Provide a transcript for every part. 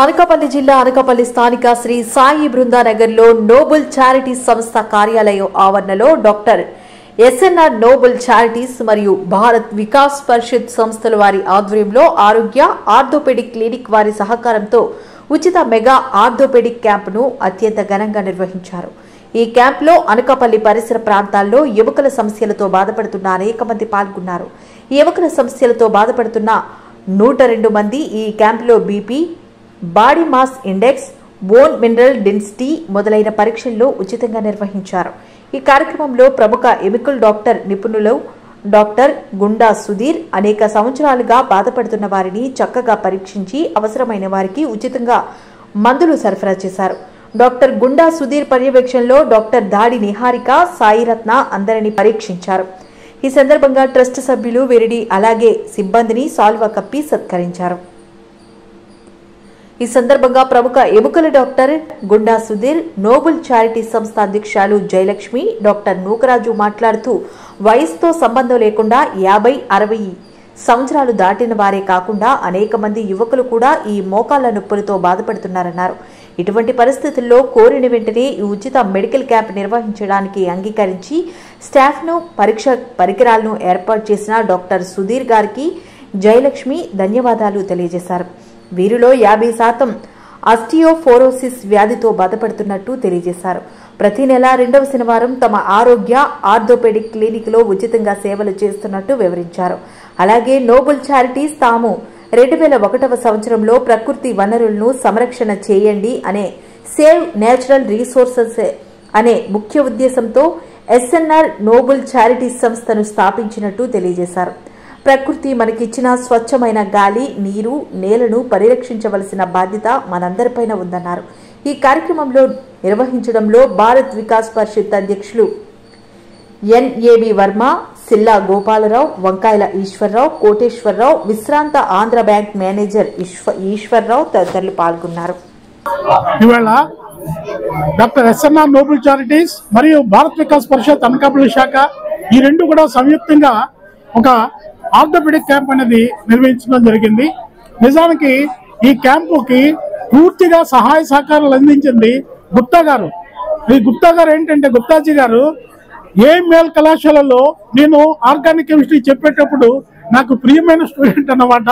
అనకాపల్లి జిల్లా అనకాపల్లి స్థానిక Shri Sai బృందానగర్లో Nobel charities సంస్థ కార్యాలయం ఆవరణలో డాక్టర్ ఎస్ఎన్ఆర్ నోబుల్ చారిటీస్ మరియు భారత్ వికాస్ పరిషత్ సంస్థల వారి ఆధ్వర్యంలో ఆరోగ్య ఆర్థోపెడిక్ క్లినిక్ వారి సహకారంతో ఉచిత మెగా ఆర్థోపెడిక్ క్యాంపును అత్యంత ఘనంగా నిర్వహించారు. ఈ క్యాంపులో అనకాపల్లి పరిసర ప్రాంతాల్లో ఎముకల సమస్యలతో బాధపడుతున్న అనేక మంది పాల్గొన్నారు. ఈ ఎముకల సమస్యలతో బాధపడుతున్న 102 మంది ఈ క్యాంపులో BP, body mass index, bone mineral density మొదలైన పరీక్షల్లో ఉచితంగా నిర్వహించారు. ఈ కార్యక్రమంలో ప్రముఖ ఎముకల డాక్టర్ నిపుణులు డాక్టర్ గుండా సుధీర్ అనేక సంవత్సరాలుగా బాధపడుతున్న వారిని చక్కగా పరీక్షించి అవసరమైన వారికి ఉచితంగా మందులు సరఫరా చేశారు. డాక్టర్ గుండా సుధీర్ పర్యవేక్షణలో డాక్టర్ దాడి నిహారిక, సాయిరత్న అందరినీ పరీక్షించారు. ఈ సందర్భంగా ట్రస్ట్ సభ్యులు వీరిని అలాగే సిబ్బందిని సాల్వా కప్పి సత్కరించారు. ఈ సందర్భంగా ప్రముఖ ఎముకల డాక్టర్ గుండా సుధీర్, నోబుల్ చారిటీ సంస్థ అధ్యక్షులు జయలక్ష్మి, డాక్టర్ నూకరాజు మాట్లాడుతూ వయసుతో సంబంధం లేకుండా 50-60 సంవత్సరాలు దాటిన వారే కాకుండా అనేక మంది యువకులు కూడా ఈ మోకాళ్ల నొప్పులతో బాధపడుతున్నారన్నారు. ఇటువంటి పరిస్థితుల్లో కోరిన వెంటనే ఈ ఉచిత మెడికల్ క్యాంప్ నిర్వహించడానికి అంగీకరించి స్టాఫ్ను, పరీక్ష పరికరాలను ఏర్పాటు చేసిన డాక్టర్ సుధీర్ గారికి జయలక్ష్మి ధన్యవాదాలు తెలియజేశారు. వీరిలో 50% ఆస్టియోఫోరోసిస్ వ్యాధితో బాధపడుతున్నట్టు తెలియజేశారు. ప్రతి నెల 2వ శనివారం తమ ఆరోగ్య ఆర్థోపెడిక్ క్లినిక్లో ఉచితంగా సేవలు చేస్తున్నట్టు వివరించారు. అలాగే నోబుల్ చారిటీస్ తాము 2001వ సంవత్సరంలో ప్రకృతి వనరులను సంరక్షణ చేయండి అనే సేవ్ నేచురల్ రీసోర్సెస్ అనే ముఖ్య ఉద్దేశంతో ఎస్ఎన్ఆర్ నోబుల్ చారిటీస్ సంస్థను స్థాపించినట్టు తెలియజేశారు. ప్రకృతి మనకిచ్చిన స్వచ్ఛమైన గాలి, నీరు, నేలను పరిరక్షించవలసిన బాధ్యత మనందరిపైన ఉందన్నారు. ఈ కార్యక్రమంలో నిర్వహించడంలో భారత్ వికాస్ పరిషత్ అధ్యక్షులు ఎన్ఏబి వర్మ, సిల్లా గోపాలరావు, వంకాయల ఈశ్వరరావు, కోటేశ్వరరావు, విశ్రాంత ఆంధ్ర బ్యాంక్ మేనేజర్ ఈశ్వరరావు తదితరులు పాల్గొన్నారు. ఇవాళ డాక్టర్ ఎస్ఎన్ఆర్ నోబుల్ చారిటీస్ మరియు భారత్ వికాస్ పరిషత్ అనకాపల్లి శాఖ ఈ రెండు కూడా సంయుక్తంగా ఒక ఆర్థోపెడిక్ క్యాంప్ అనేది నిర్వహించడం జరిగింది. నిజానికి ఈ క్యాంపుకి పూర్తిగా సహాయ సహకారాలు అందించింది గుప్తా గారు. ఈ గుప్తా గారు ఏంటంటే, గుప్తాజీ గారు ఏఎంఎల్ కళాశాలలో నేను ఆర్గానిక్ కెమిస్ట్రీ చెప్పేటప్పుడు నాకు ప్రియమైన స్టూడెంట్ అన్నమాట.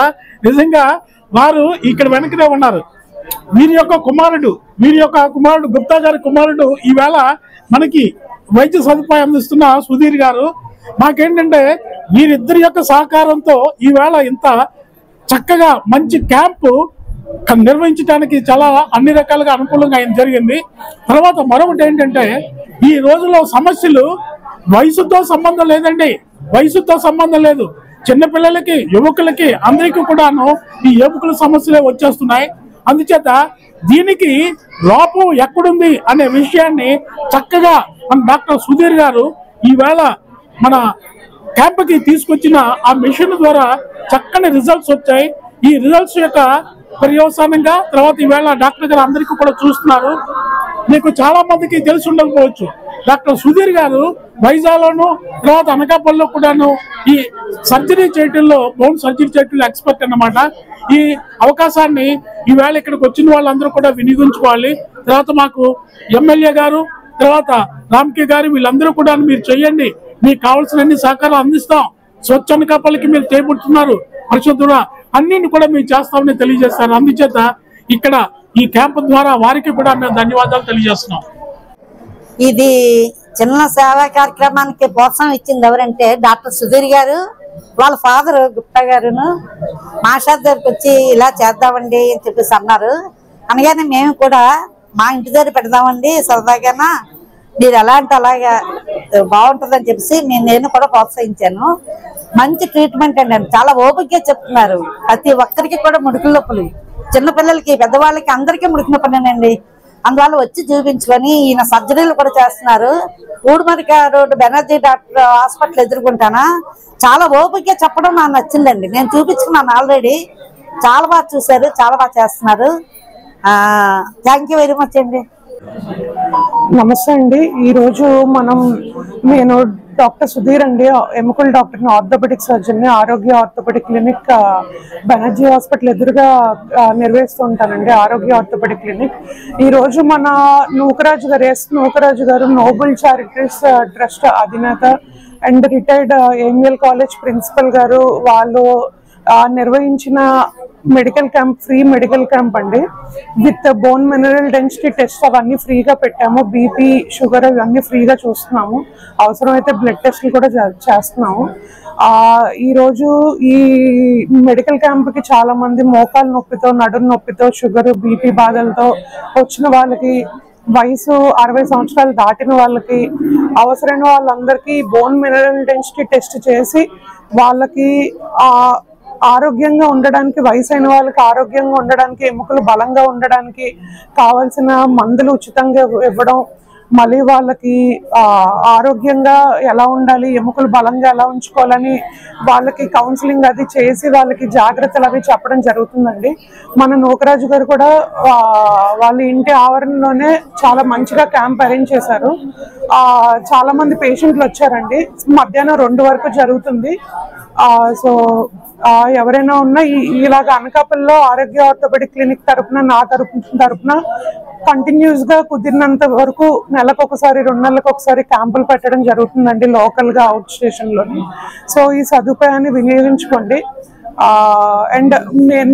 నిజంగా వారు ఇక్కడ వెనకనే ఉన్నారు. వీరి యొక్క కుమారుడు గుప్తా గారి కుమారుడు ఈవేళ మనకి వైద్య సదుపాయం అందిస్తున్న సుధీర్ గారు. మాకేంటంటే వీరిద్దరి యొక్క సహకారంతో ఈవేళ ఇంత చక్కగా మంచి క్యాంపు నిర్వహించడానికి చాలా అన్ని రకాలుగా అనుకూలంగా జరిగింది. తర్వాత మరొకటి ఏంటంటే, ఈ రోజుల్లో సమస్యలు వయసుతో సంబంధం లేదండి. వయసుతో సంబంధం లేదు. చిన్నపిల్లలకి, యువకులకి అందరికీ కూడాను ఈ ఎముకల సమస్యలే వచ్చేస్తున్నాయి. అందుచేత దీనికి లోపం ఎక్కడుంది అనే విషయాన్ని చక్కగా మన డాక్టర్ సుధీర్ గారు ఈవేళ మన క్యాంప్కి తీసుకొచ్చిన ఆ మిషన్ ద్వారా చక్కని రిజల్ట్స్ వచ్చాయి. ఈ రిజల్ట్స్ యొక్క పర్యవసానంగా తర్వాత ఈవేళ డాక్టర్ గారు అందరికీ కూడా చూస్తున్నారు. మీకు చాలా మందికి తెలిసి ఉండకపోవచ్చు, డాక్టర్ సుధీర్ గారు వైజాగ్లోను తర్వాత అనకాపల్లిలో కూడాను ఈ సర్జరీ చేయటంలో, బోన్ సర్జరీ చేయటంలో ఎక్స్పర్ట్ అన్నమాట. ఈ అవకాశాన్ని ఈవేళ ఇక్కడికి వచ్చిన వాళ్ళందరూ కూడా వినియోగించుకోవాలి. తర్వాత మాకు ఎమ్మెల్యే గారు, తర్వాత రామ్కే గారు, వీళ్ళందరూ కూడా మీరు చెయ్యండి, మీకు కావాల్సిన అన్ని సహకారాలు అందిస్తాం, స్వచ్ఛ అనకాపల్లికి మీరు చేపడుతున్నారు, పరిశుద్ధుడా అన్నింటిని కూడా మీరు చేస్తామని తెలియజేస్తారు. అందుచేత ఇక్కడ ఈ క్యాంపు ద్వారా వారికి కూడా మేము ధన్యవాదాలు తెలియజేస్తున్నాం. ఇది చిన్న సేవా కార్యక్రమానికి ప్రోత్సాహం ఇచ్చింది ఎవరంటే డాక్టర్ సుధీర్ గారు, వాళ్ళ ఫాదర్ గుప్తా గారును మాస్టర్ దగ్గరికి వచ్చి ఇలా చేద్దామండి అని చెప్పేసి అన్నారు. అనగానే మేము కూడా మా ఇంటి దగ్గర పెడదామండి, సరదాగా మీరు ఎలా అంటే అలాగా బాగుంటుందని చెప్పేసి నేను కూడా ప్రోత్సహించాను. మంచి ట్రీట్మెంట్ అండి, చాలా ఓపికగా చెప్తున్నారు. ప్రతి ఒక్కరికి కూడా ముడుకుల నొప్పులు, చిన్నపిల్లలకి, పెద్దవాళ్ళకి అందరికీ ముడుకు నొప్పులేనండి. అందువల్ల వచ్చి చూపించుకొని ఈయన సర్జరీలు కూడా చేస్తున్నారు. ఊడుమరిక రోడ్డు బెనర్జీ డాక్టర్ హాస్పిటల్ ఎదుర్కొంటానా, చాలా ఓపికగా చెప్పడం నాకు నచ్చిందండి. నేను చూపించుకున్నాను ఆల్రెడీ, చాలా బాగా చూశారు, చాలా బాగా చేస్తున్నారు. థ్యాంక్ యూ వెరీ మచ్ అండి. నమస్తే అండి. ఈరోజు నేను డాక్టర్ సుధీర్ అండి, ఎముకల డాక్టర్ని, ఆర్థోపెడిక్ సర్జన్ని, ఆరోగ్య ఆర్థోపెడిక్ క్లినిక్ బెనర్జీ హాస్పిటల్ ఎదురుగా నిర్వహిస్తూ ఉంటానండి. ఆరోగ్య ఆర్థోపెడిక్ క్లినిక్. ఈరోజు మన Nookaraju garu noble charities trust అధినేత and retired AML college principal garu వాళ్ళు నిర్వహించిన medical camp, free medical camp అండి. With bone mineral density test అవన్నీ ఫ్రీగా పెట్టాము. బీపీ, షుగర్ ఇవన్నీ ఫ్రీగా చూస్తున్నాము. అవసరమైతే బ్లడ్ టెస్ట్లు కూడా చేస్తున్నాము. ఈరోజు ఈ మెడికల్ క్యాంప్కి చాలా మంది మోకాలు నొప్పితో, నడుము నొప్పితో, షుగర్, బీపీ బాధలతో వచ్చిన వాళ్ళకి, వయసు 60 సంవత్సరాలు దాటిన వాళ్ళకి, అవసరమైన వాళ్ళందరికీ బోన్ మినరల్ డెన్సిటీ టెస్ట్ చేసి వాళ్ళకి ఆరోగ్యంగా ఉండడానికి, వయసైన వాళ్ళకి ఆరోగ్యంగా ఉండడానికి, ఎముకలు బలంగా ఉండడానికి కావాల్సిన మందులు ఉచితంగా ఇవ్వడం, మళ్ళీ వాళ్ళకి ఆరోగ్యంగా ఎలా ఉండాలి, ఎముకలు బలంగా ఎలా ఉంచుకోవాలని వాళ్ళకి కౌన్సిలింగ్ అది చేసి వాళ్ళకి జాగ్రత్తలు అవి చెప్పడం జరుగుతుందండి. మన నూకరాజు గారు కూడా వాళ్ళ ఇంటి ఆవరణలోనే చాలా మంచిగా క్యాంప్ అరేంజ్ చేశారు. చాలా మంది పేషెంట్లు వచ్చారండి. మధ్యాహ్నం 2 వరకు జరుగుతుంది. సో ఎవరైనా ఉన్నా ఇలాగ అనకాపల్లిలో ఆరోగ్య ఆర్థోపెడిక్ క్లినిక్ తరపున, నా తరపున కంటిన్యూస్ గా కుదిరినంత వరకు నెలకు ఒకసారి, 2 నెలలకు ఒకసారి క్యాంపులు పెట్టడం జరుగుతుందండి లోకల్ గా, అవుట్ స్టేషన్ లోని. సో ఈ సదుపాయాన్ని వినియోగించుకోండి. అండ్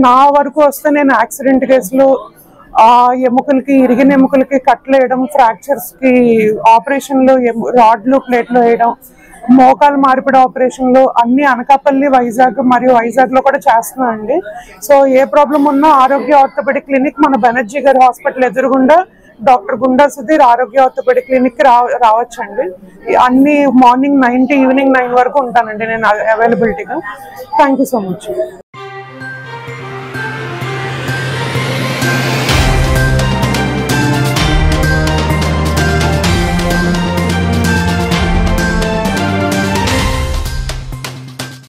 నా వరకు వస్తే నేను యాక్సిడెంట్ కేసులు, ఎముకలకి, ఇరిగిన ఎముకలకి కట్లు వేయడం, ఫ్రాక్చర్స్ కి ఆపరేషన్లు, రాడ్లు, ప్లేట్లు వేయడం, మోకాలు మార్పిడి ఆపరేషన్లు అన్ని అనకాపల్లి, వైజాగ్ మరియు వైజాగ్ లో కూడా చేస్తున్నానండి. సో ఏ ప్రాబ్లం ఉన్నా ఆరోగ్య ఆర్థోపెడిక్ క్లినిక్ మన బెనర్జీ గారి హాస్పిటల్ ఎదురుగుండా డాక్టర్ గుండా సుధీర్ ఆరోగ్య ఆర్థోపెడిక్ క్లినిక్ కి రావచ్చండి. అన్ని మార్నింగ్ 9 to ఈవినింగ్ 9 వరకు ఉంటానండి నేను అవైలబిలిటీగా. Thank you so much.